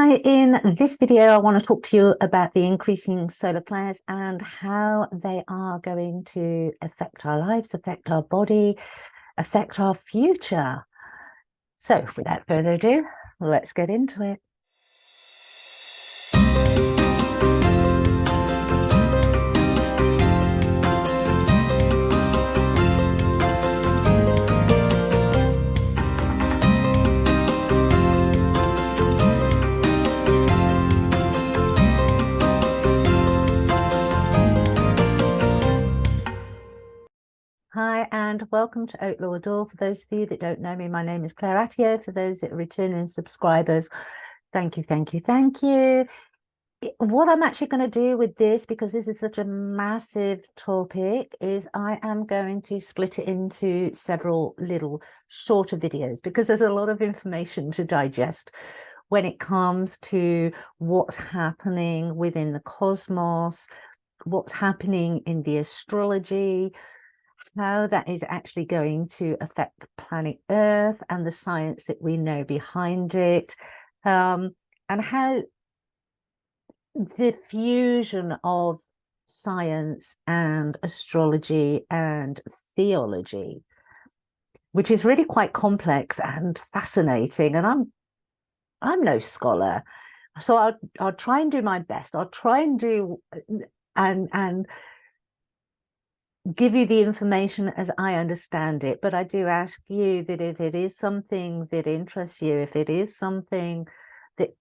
Hi, in this video, I want to talk to you about the increasing solar flares and how they are going to affect our lives, affect our body, affect our future. So without further ado, let's get into it. Hi, and welcome to Outlaw Door. For those of you that don't know me, my name is Claire Attio. For those that are returning subscribers, thank you, thank you, thank you. What I'm actually going to do with this, because this is such a massive topic, is I am going to split it into several little shorter videos because there's a lot of information to digest when it comes to what's happening within the cosmos, what's happening in the astrology, how that is actually going to affect the planet Earth and the science that we know behind it, and how the fusion of science and astrology and theology, which is really quite complex and fascinating. And I'm no scholar, so I'll try and do my best. I'll try and do and give you the information as I understand it. But I do ask you that if it is something that interests you, if it is something that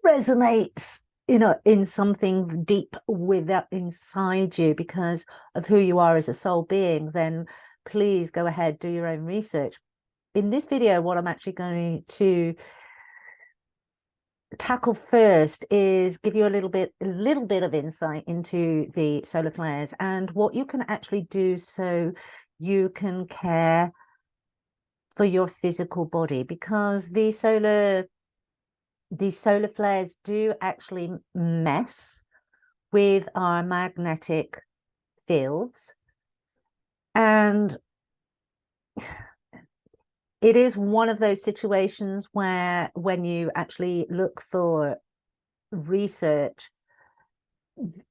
resonates, in something deep inside you because of who you are as a soul being, then please go ahead, do your own research. In this video, what I'm actually going to tackle first is give you a little bit of insight into the solar flares and what you can actually do so you can care for your physical body, because these solar flares do actually mess with our magnetic fields, and it is one of those situations where when you actually look for research,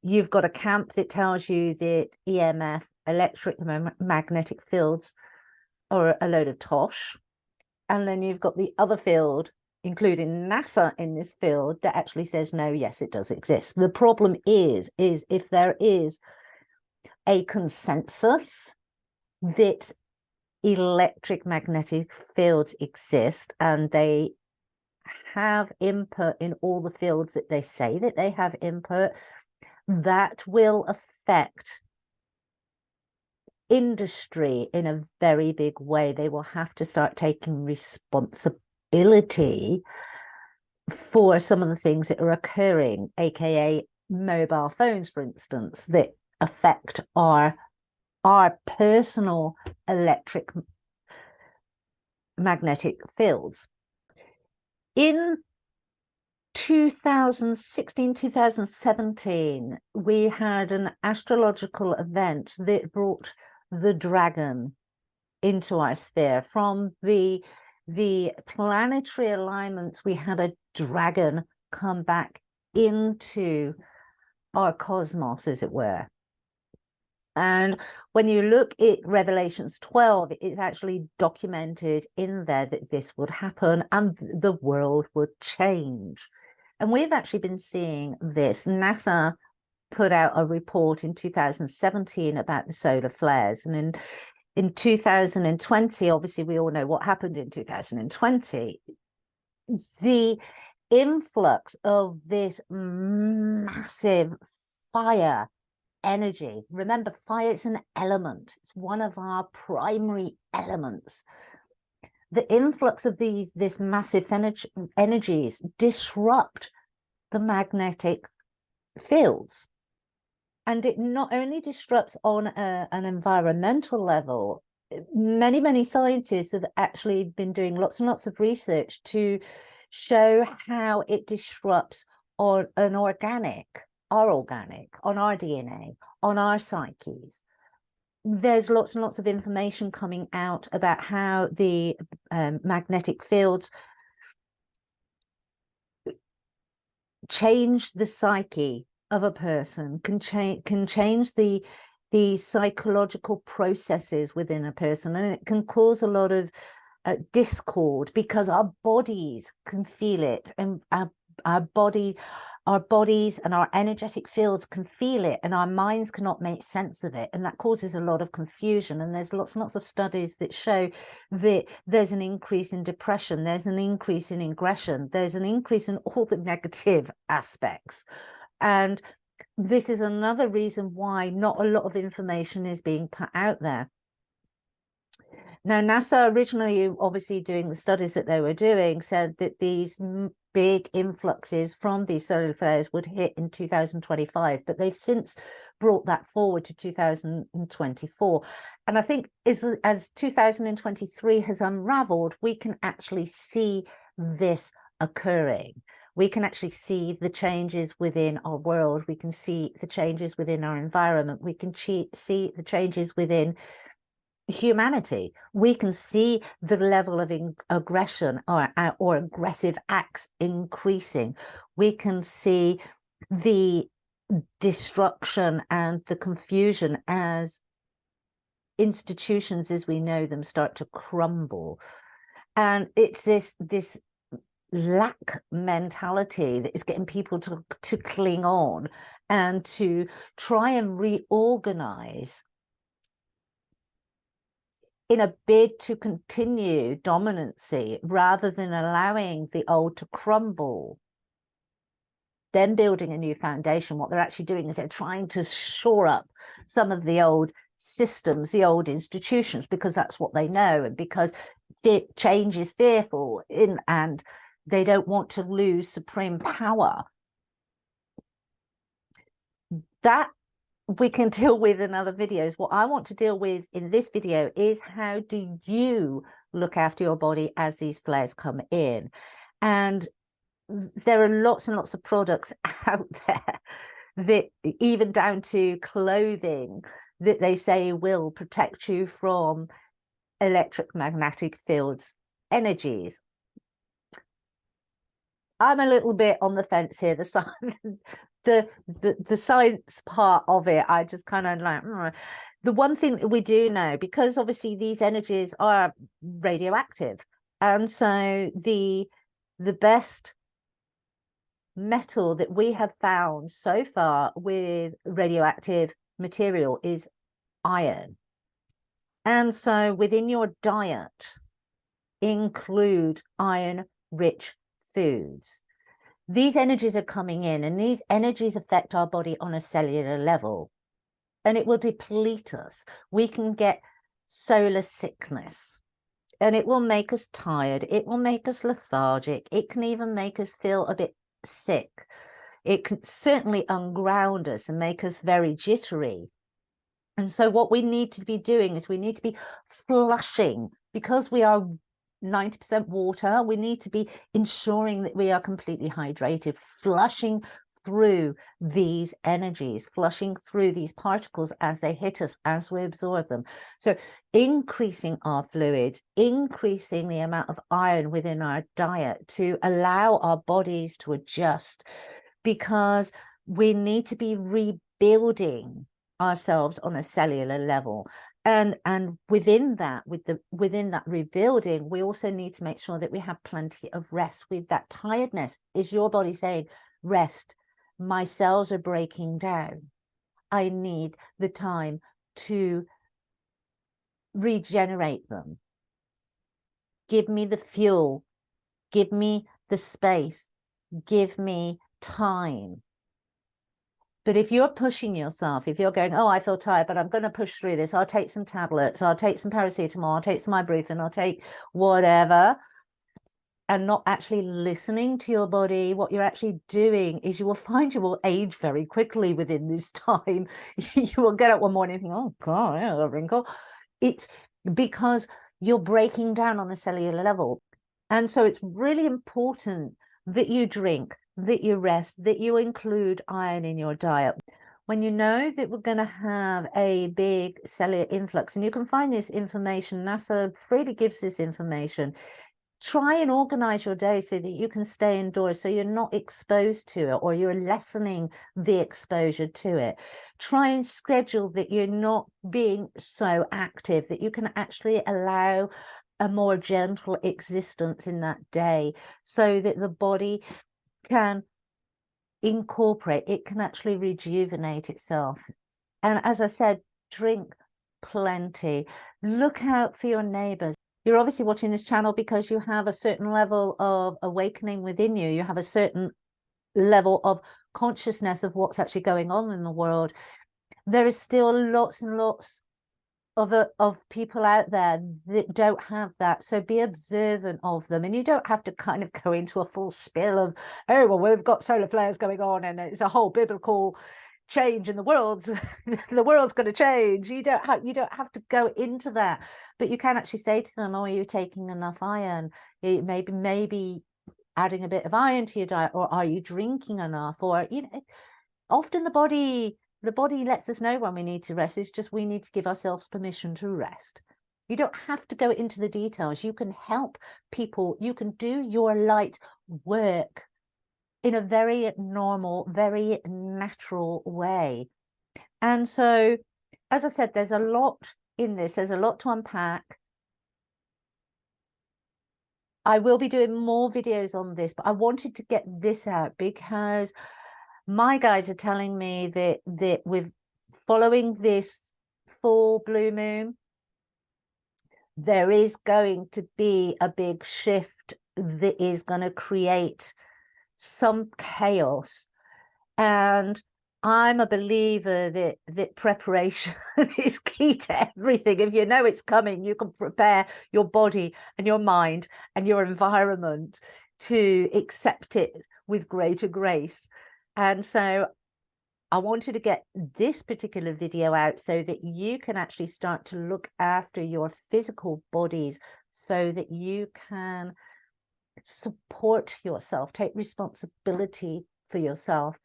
you've got a camp that tells you that EMF, electromagnetic fields, are a load of tosh, and then you've got the other field, including NASA in this field, that actually says no, yes, it does exist. The problem is if there is a consensus that electric magnetic fields exist and they have input in all the fields that they say that they have input, that will affect industry in a very big way. They will have to start taking responsibility for some of the things that are occurring, aka mobile phones, for instance, that affect our personal electric magnetic fields. In 2016, 2017, we had an astrological event that brought the dragon into our sphere. From the planetary alignments, we had a dragon come back into our cosmos, as it were. And when you look at Revelations 12, it's actually documented in there that this would happen and the world would change. And we've actually been seeing this. NASA put out a report in 2017 about the solar flares. And in 2020, obviously, we all know what happened in 2020. The influx of this massive fire energy. Remember, fire is an element. It's one of our primary elements. The influx of this massive energies disrupt the magnetic fields. And it not only disrupts on an environmental level. Many scientists have actually been doing lots and lots of research to show how it disrupts on an organic, on our DNA, on our psyches. There's lots and lots of information coming out about how the magnetic fields change the psyche of a person, can change the psychological processes within a person, and it can cause a lot of discord, because our bodies can feel it, and our bodies and our energetic fields can feel it, and our minds cannot make sense of it, and that causes a lot of confusion. And there's lots and lots of studies that show that there's an increase in depression, there's an increase in aggression, there's an increase in all the negative aspects. And this is another reason why not a lot of information is being put out there. Now, NASA originally, obviously doing the studies that they were doing, said that these big influxes from these solar flares would hit in 2025, but they've since brought that forward to 2024. And I think as 2023 has unraveled, we can actually see this occurring. We can actually see the changes within our world. We can see the changes within our environment. We can see the changes within humanity. We can see the level of aggression or aggressive acts increasing. We can see the destruction and the confusion as institutions as we know them start to crumble. And it's this lack mentality that is getting people to cling on and to try and reorganize in a bid to continue dominancy rather than allowing the old to crumble, then building a new foundation. What they're actually doing is they're trying to shore up some of the old systems, the old institutions, because that's what they know, and because change is fearful and they don't want to lose supreme power. That we can deal with in other videos. What I want to deal with in this video is, how do you look after your body as these flares come in? And there are lots and lots of products out there, that even down to clothing, that they say will protect you from electromagnetic fields energies. I'm a little bit on the fence here. The science part of it, I just kind of like, The one thing that we do know, because obviously these energies are radioactive, and so the best metal that we have found so far with radioactive material is iron. And so within your diet, include iron-rich foods. These energies are coming in, and these energies affect our body on a cellular level, and it will deplete us. We can get solar sickness, and it will make us tired. It will make us lethargic. It can even make us feel a bit sick. It can certainly unground us and make us very jittery. And so what we need to be doing is we need to be flushing, because we are 90% water. We need to be ensuring that we are completely hydrated, flushing through these energies, flushing through these particles as they hit us, as we absorb them. So increasing our fluids, increasing the amount of iron within our diet to allow our bodies to adjust, because we need to be rebuilding ourselves on a cellular level. And within that rebuilding, we also need to make sure that we have plenty of rest. With that tiredness, is your body saying, rest, my cells are breaking down, I need the time to regenerate them. Give me the fuel, give me the space, give me time. But if you're pushing yourself, if you're going, oh, I feel tired, but I'm going to push through this, I'll take some tablets, I'll take some paracetamol, I'll take some ibuprofen, I'll take whatever, and not actually listening to your body, what you're actually doing is you will find you will age very quickly within this time. You will get up one morning and think, oh, God, I have a wrinkle. It's because you're breaking down on a cellular level. And so it's really important that you drink, that you rest, that you include iron in your diet. When you know that we're going to have a big cellular influx, and you can find this information, NASA freely gives this information, try and organize your day so that you can stay indoors, so you're not exposed to it, or you're lessening the exposure to it. Try and schedule that you're not being so active, that you can actually allow a more gentle existence in that day, so that the body can incorporate, it can actually rejuvenate itself. And as I said, drink plenty. Look out for your neighbors. You're obviously watching this channel because you have a certain level of awakening within you. You have a certain level of consciousness of what's actually going on in the world. There is still lots and lots of people out there that don't have that. So be observant of them. And you don't have to kind of go into a full spiel of, oh, well, we've got solar flares going on and it's a whole biblical change in the world's going to change. You don't have to go into that, but you can actually say to them, oh, are you taking enough iron? Maybe adding a bit of iron to your diet, or are you drinking enough? Or, you know, often the body lets us know when we need to rest. It's just we need to give ourselves permission to rest. You don't have to go into the details. You can help people. You can do your light work in a very normal, very natural way. And so, as I said, there's a lot in this. There's a lot to unpack. I will be doing more videos on this, but I wanted to get this out because my guides are telling me that with following this full blue moon, there is going to be a big shift that is going to create some chaos. And I'm a believer that preparation is key to everything. If you know it's coming, you can prepare your body and your mind and your environment to accept it with greater grace. And so I wanted to get this particular video out so that you can actually start to look after your physical bodies, so that you can support yourself, take responsibility for yourself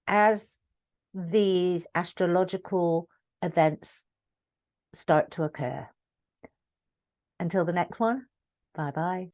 as these astrological events start to occur. Until the next one, bye-bye.